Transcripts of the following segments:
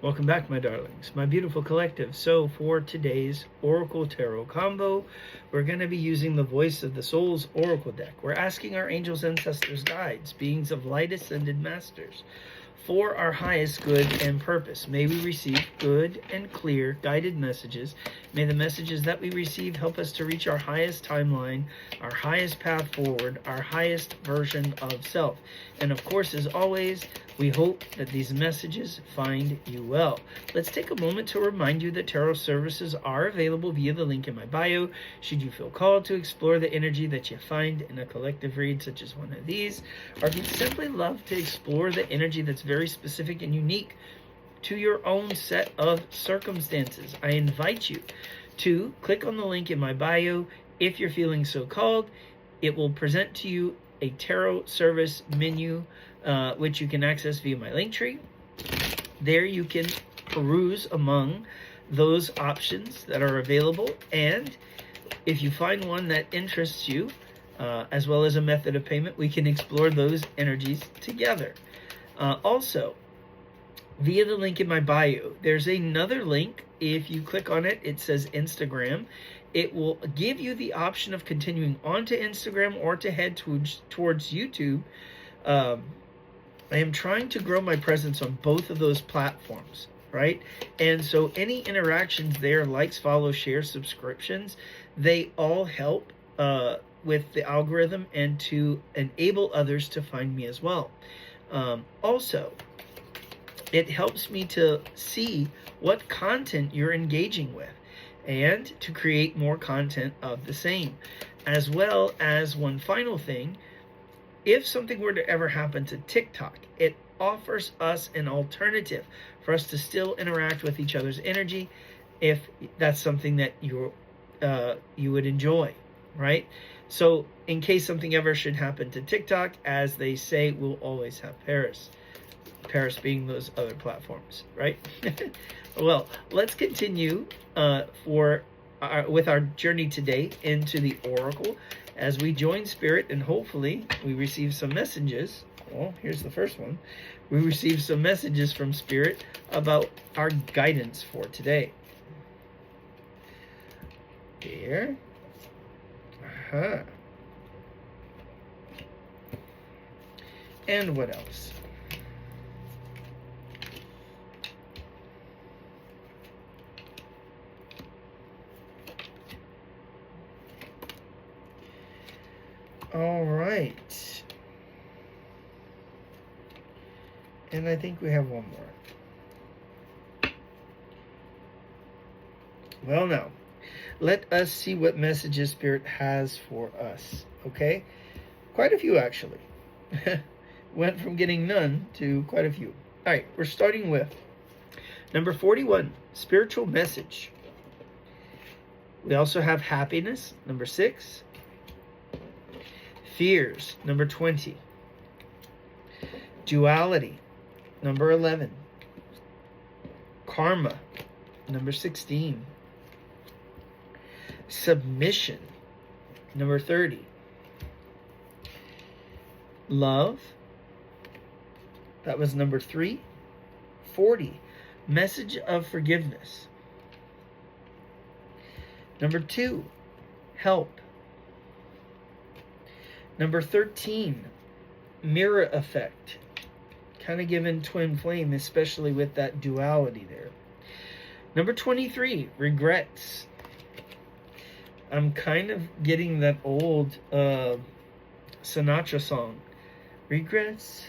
Welcome back, my darlings, my beautiful collective. So for today's Oracle Tarot combo, we're going to be using the Voice of the Soul's Oracle deck. We're asking our angels, ancestors, guides, beings of light, ascended masters, for our highest good and purpose. May we receive good and clear guided messages. May the messages that we receive help us to reach our highest timeline, our highest path forward, our highest version of self. And of course, as always, we hope that these messages find you well. Let's take a moment to remind you that tarot services are available via the link in my bio, should you feel called to explore the energy that you find in a collective read such as one of these, or if you'd simply love to explore the energy that's very specific and unique to your own set of circumstances. I invite you to click on the link in my bio if you're feeling so called. It will present to you a tarot service menu, which you can access via my link tree. There you can peruse among those options that are available, and if you find one that interests you, as well as a method of payment, we can explore those energies together. Also, via the link in my bio, there's another link. If you click on it, it says Instagram. It will give you the option of continuing on to Instagram or to head towards YouTube. I am trying to grow my presence on both of those platforms, right? And so any interactions there, likes, follows, shares, subscriptions, they all help with the algorithm and to enable others to find me as well. Also, it helps me to see what content you're engaging with and to create more content of the same. As well as one final thing, if something were to ever happen to TikTok, it offers us an alternative for us to still interact with each other's energy if that's something that you would enjoy, right? So in case something ever should happen to TikTok, as they say, we'll always have Paris. Paris being those other platforms, right? Well, let's continue with our journey today into the Oracle as we join Spirit, and hopefully we receive some messages. Well, here's the first one. We receive some messages from Spirit about our guidance for today. Here. And what else? All right. And I think we have one more. Well, now, let us see what messages Spirit has for us, okay? Quite a few, actually. Went from getting none to quite a few. All right, we're starting with number 41, spiritual message. We also have happiness, number 6. Fears, number 20. Duality, number 11. Karma, number 16. Submission, number 30. Love, that was number 3. 40. Message of forgiveness. Number 2. Help. Number 13. Mirror effect. Kind of given twin flame, especially with that duality there. Number 23. Regrets. I'm kind of getting that old Sinatra song. Regrets,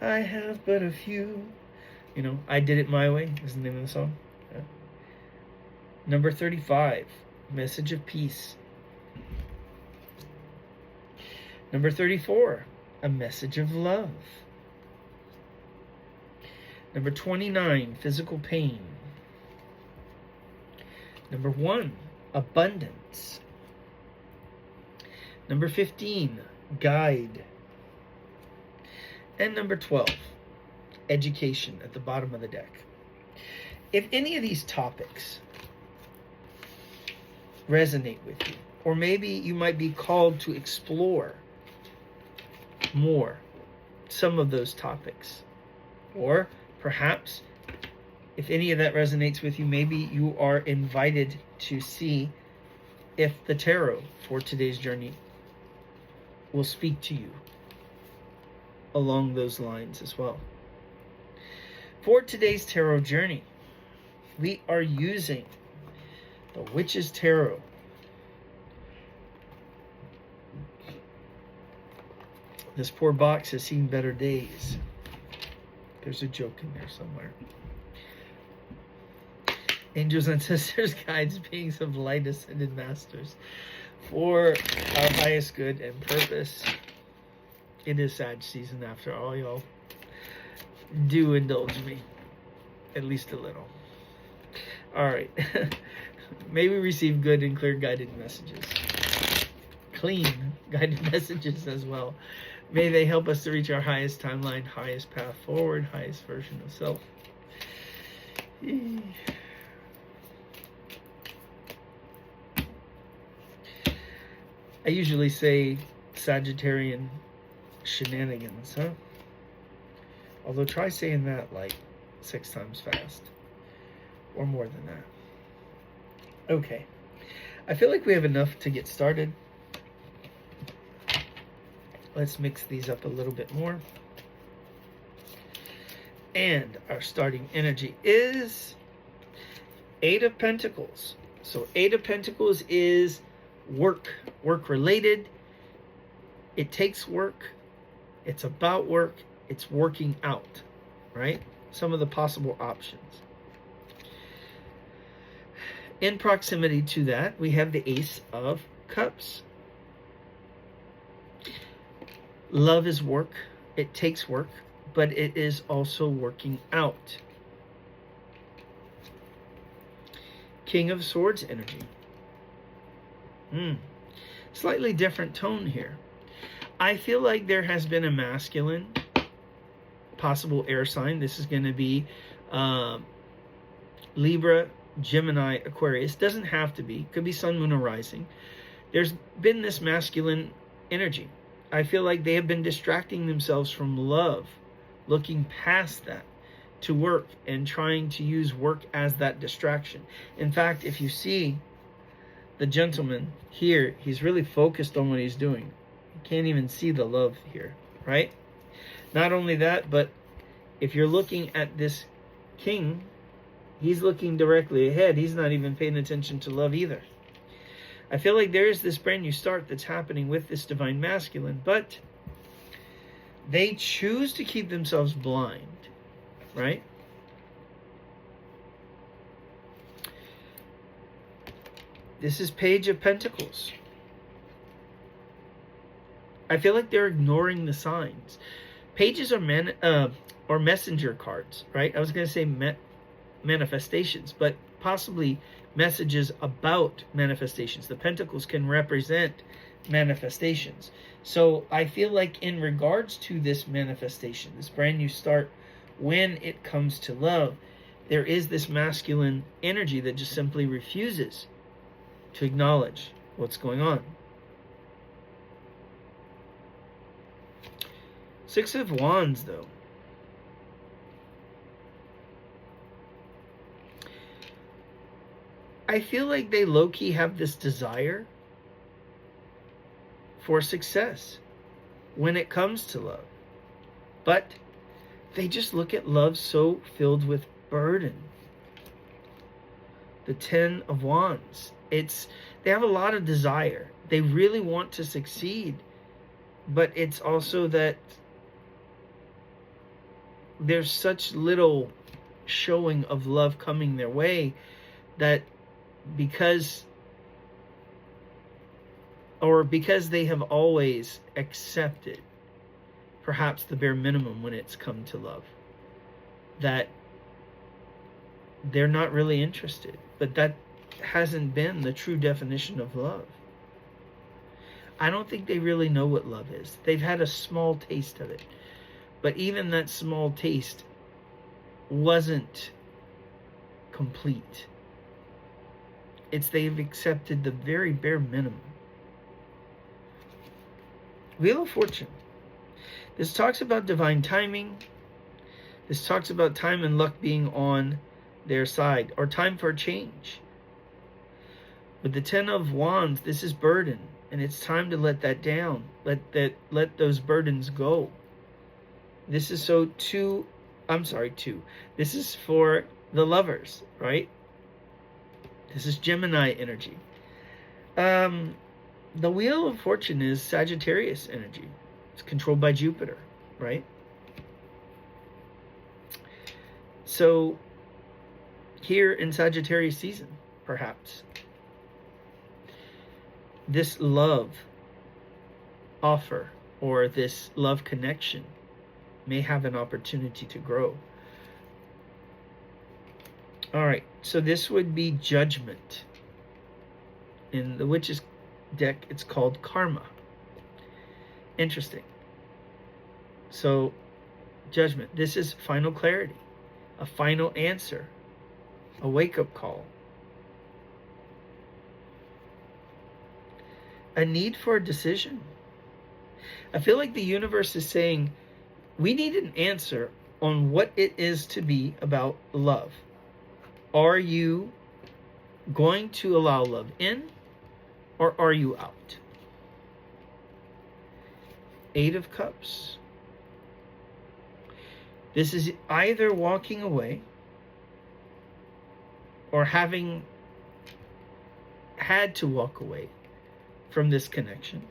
I have but a few. You know, I Did It My Way is the name of the song. Yeah. Number 35, message of peace. Number 34, a message of love. Number 29, physical pain. Number 1, abundance. Number 15, guide. And number 12, education at the bottom of the deck. If any of these topics resonate with you, or maybe you might be called to explore more some of those topics, or perhaps If any of that resonates with you, maybe you are invited to see if the tarot for today's journey will speak to you along those lines as well. For today's tarot journey, we are using the Witch's Tarot. This poor box has seen better days. There's a joke in there somewhere. Angels, ancestors, guides, beings of light, ascended masters, for our highest good and purpose. It is Sag season after all, y'all. Do indulge me, at least a little. All right. May we receive good and clear guided messages. Clean guided messages as well. May they help us to reach our highest timeline, highest path forward, highest version of self. I usually say Sagittarian shenanigans, huh? Although try saying that like 6 times fast. Or more than that. Okay. I feel like we have enough to get started. Let's mix these up a little bit more. And our starting energy is 8 of Pentacles. So 8 of Pentacles is work related. It takes work. It's about work. It's working out, right? Some of the possible options. In proximity to that, we have the Ace of Cups. Love is work. It takes work, but it is also working out. King of Swords energy. Slightly different tone here. I feel like there has been a masculine, possible air sign. This is going to be Libra, Gemini, Aquarius. Doesn't have to be. Could be Sun, Moon, or Rising. There's been this masculine energy. I feel like they have been distracting themselves from love, looking past that to work and trying to use work as that distraction. In fact, if you see the gentleman here, he's really focused on what he's doing. You can't even see the love here, right? Not only that, but if you're looking at this king, he's looking directly ahead. He's not even paying attention to love either. I feel like there is this brand new start that's happening with this divine masculine, but they choose to keep themselves blind, right? This is Page of Pentacles. I feel like they're ignoring the signs. Pages are messenger cards, right? I was going to say manifestations, but possibly messages about manifestations. The Pentacles can represent manifestations. So I feel like in regards to this manifestation, this brand new start, when it comes to love, there is this masculine energy that just simply refuses to acknowledge what's going on. 6 of Wands, though. I feel like they low-key have this desire for success when it comes to love. But they just look at love so filled with burden. The 10 of Wands. They have a lot of desire. They really want to succeed. But it's also that there's such little showing of love coming their way that because they have always accepted perhaps the bare minimum when it's come to love, that they're not really interested. But that hasn't been the true definition of love. I don't think they really know what love is. They've had a small taste of it. But even that small taste wasn't complete. They've accepted the very bare minimum. Wheel of Fortune. This talks about divine timing. This talks about time and luck being on their side, or time for a change. With the Ten of Wands, this is burden, and it's time to let that down. Let those burdens go. This is This is for the lovers, right? This is Gemini energy. The Wheel of Fortune is Sagittarius energy. It's controlled by Jupiter, right? So here in Sagittarius season, perhaps, this love offer or this love connection may have an opportunity to grow. All right, so this would be Judgment. In the Witch's deck, it's called Karma. Interesting. So, Judgment. This is final clarity, a final answer, a wake-up call, a need for a decision. I feel like the universe is saying, we need an answer on what it is to be about love. Are you going to allow love in, or are you out? Eight of Cups. This is either walking away or having had to walk away from this connection.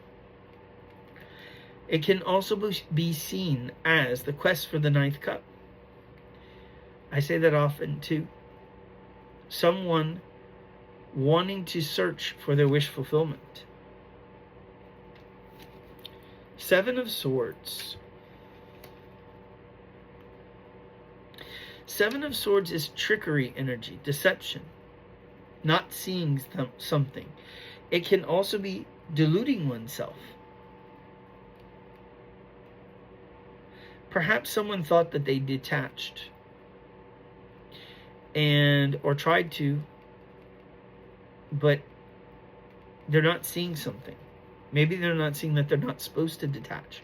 It can also be seen as the quest for the ninth cup. I say that often too. Someone wanting to search for their wish fulfillment. Seven of Swords. Seven of Swords is trickery energy, deception, not seeing something. It can also be deluding oneself. Perhaps someone thought that they detached or tried to, but they're not seeing something. Maybe they're not seeing that they're not supposed to detach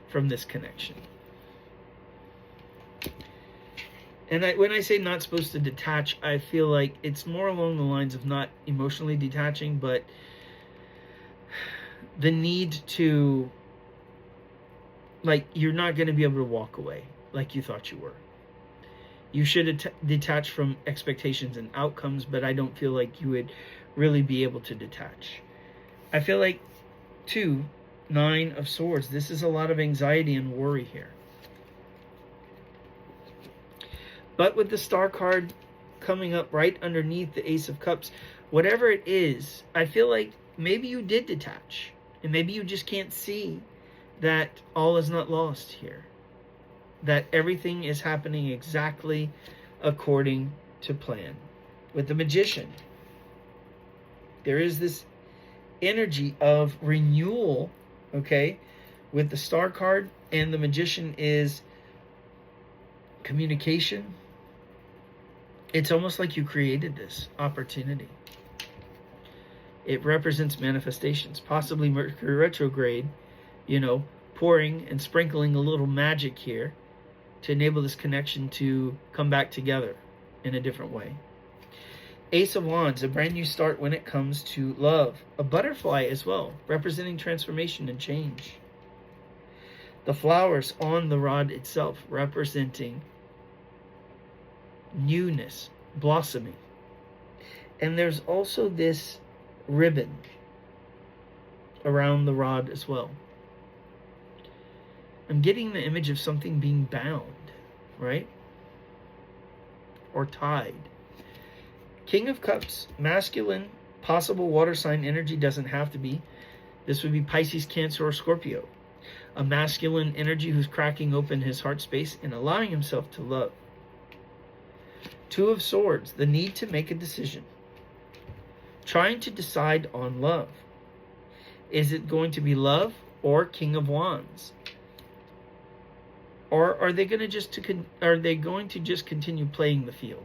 from this connection. And when I say not supposed to detach, I feel like it's more along the lines of not emotionally detaching, but the need to, like, you're not going to be able to walk away like you thought you were. You should detach from expectations and outcomes, but I don't feel like you would really be able to detach. I feel like, too, Nine of Swords. This is a lot of anxiety and worry here. But with the Star card coming up right underneath the Ace of Cups, whatever it is, I feel like maybe you did detach. And maybe you just can't see that all is not lost here. That everything is happening exactly according to plan. With the Magician, there is this energy of renewal, okay, with the Star card, and the Magician is communication. It's almost like you created this opportunity. It represents manifestations, possibly Mercury retrograde, pouring and sprinkling a little magic here to enable this connection to come back together in a different way. Ace of Wands, a brand new start when it comes to love. A butterfly as well, representing transformation and change. The flowers on the rod itself, representing newness, blossoming. And there's also this ribbon around the rod as well. I'm getting the image of something being bound, right? Or tied. King of Cups, masculine, possible water sign energy, doesn't have to be. This would be Pisces, Cancer, or Scorpio. A masculine energy who's cracking open his heart space and allowing himself to love. Two of Swords, the need to make a decision. Trying to decide on love. Is it going to be love or King of Wands? Or are they going to just continue playing the field?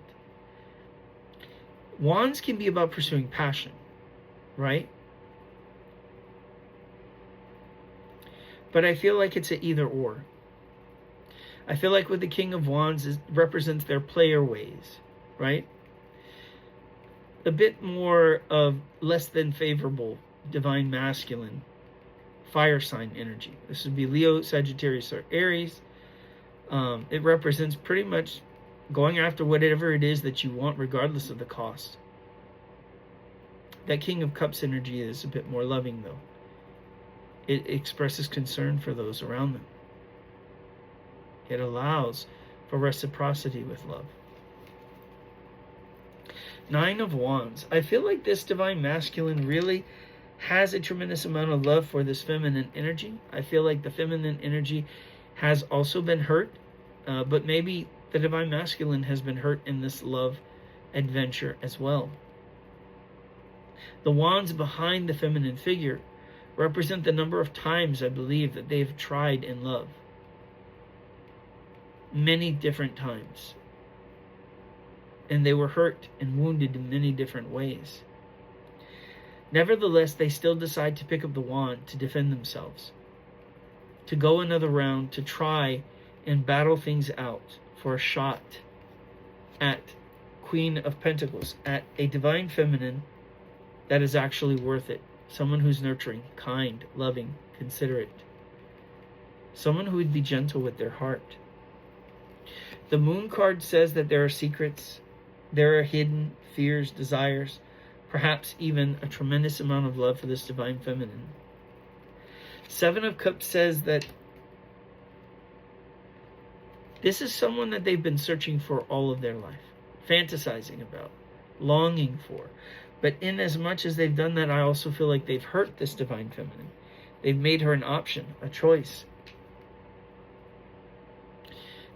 Wands can be about pursuing passion, right? But I feel like it's an either or. I feel like with the King of Wands, it represents their player ways, right? A bit more of less than favorable divine masculine fire sign energy. This would be Leo, Sagittarius, or Aries. It represents pretty much going after whatever it is that you want, regardless of the cost. That King of Cups energy is a bit more loving, though. It expresses concern for those around them. It allows for reciprocity with love. Nine of Wands. I feel like this divine masculine really has a tremendous amount of love for this feminine energy. I feel like the feminine energy has also been hurt, but maybe the divine masculine has been hurt in this love adventure as well. The wands behind the feminine figure represent the number of times, I believe, that they've tried in love. Many different times. And they were hurt and wounded in many different ways. Nevertheless, they still decide to pick up the wand to defend themselves, to go another round, to try and battle things out for a shot at Queen of Pentacles, at a divine feminine that is actually worth it. Someone who's nurturing, kind, loving, considerate. Someone who would be gentle with their heart. The Moon card says that there are secrets, there are hidden fears, desires, perhaps even a tremendous amount of love for this divine feminine. Seven of Cups says that this is someone that they've been searching for all of their life, fantasizing about, longing for. But in as much as they've done that, I also feel like they've hurt this divine feminine. They've made her an option, a choice.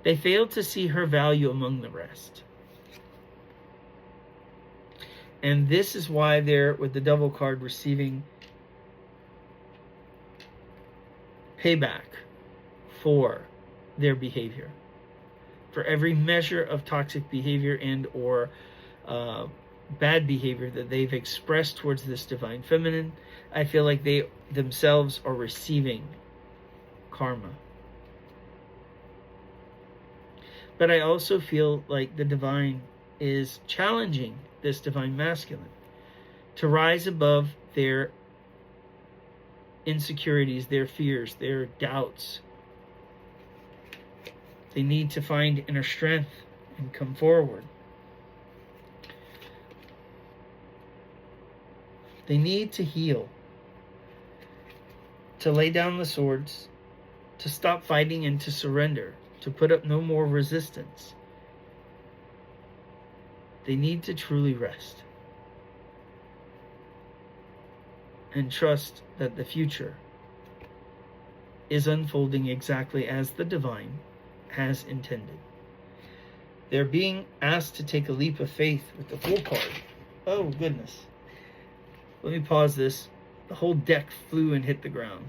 They failed to see her value among the rest. And this is why they're, with the Devil card, receiving payback for their behavior. For every measure of toxic behavior and or bad behavior that they've expressed towards this divine feminine, I feel like they themselves are receiving karma. But I also feel like the divine is challenging this divine masculine to rise above their insecurities, their fears, their doubts. They need to find inner strength and come forward. They need to heal, to lay down the swords, to stop fighting and to surrender, to put up no more resistance. They need to truly rest and trust that the future is unfolding exactly as the divine has intended. They're being asked to take a leap of faith with the Fool card. Oh, goodness. Let me pause this. The whole deck flew and hit the ground.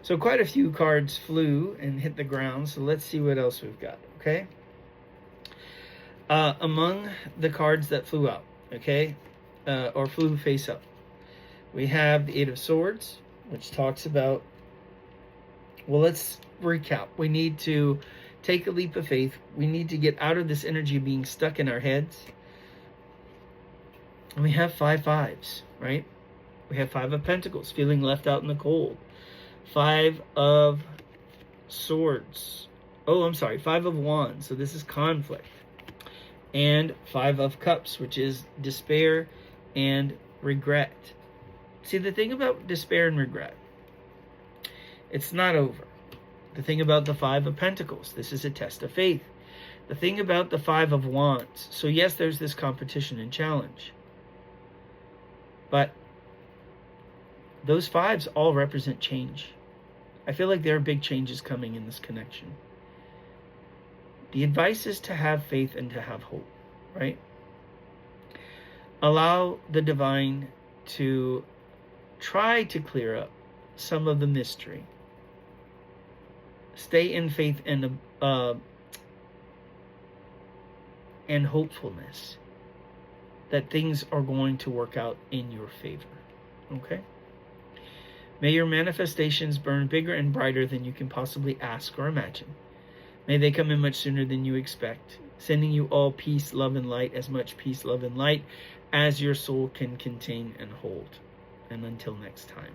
So quite a few cards flew and hit the ground. So let's see what else we've got, okay? Among the cards that flew out, okay, or flew face up, we have the Eight of Swords, which talks about, well, let's recap. We need to take a leap of faith. We need to get out of this energy of being stuck in our heads. And we have 5 fives, right? We have 5 of Pentacles, feeling left out in the cold. 5 of Swords. Oh, I'm sorry, 5 of Wands. So this is conflict. And 5 of Cups, which is despair and regret. See, the thing about despair and regret, it's not over. The thing about the 5 of Pentacles, this is a test of faith. The thing about the 5 of Wands, so yes, there's this competition and challenge. But those 5s all represent change. I feel like there are big changes coming in this connection. The advice is to have faith and to have hope, right? Allow the divine to try to clear up some of the mystery. Stay in faith and hopefulness that things are going to work out in your favor. Okay? May your manifestations burn bigger and brighter than you can possibly ask or imagine. May they come in much sooner than you expect, sending you all peace, love, and light, as much peace, love, and light as your soul can contain and hold. And until next time.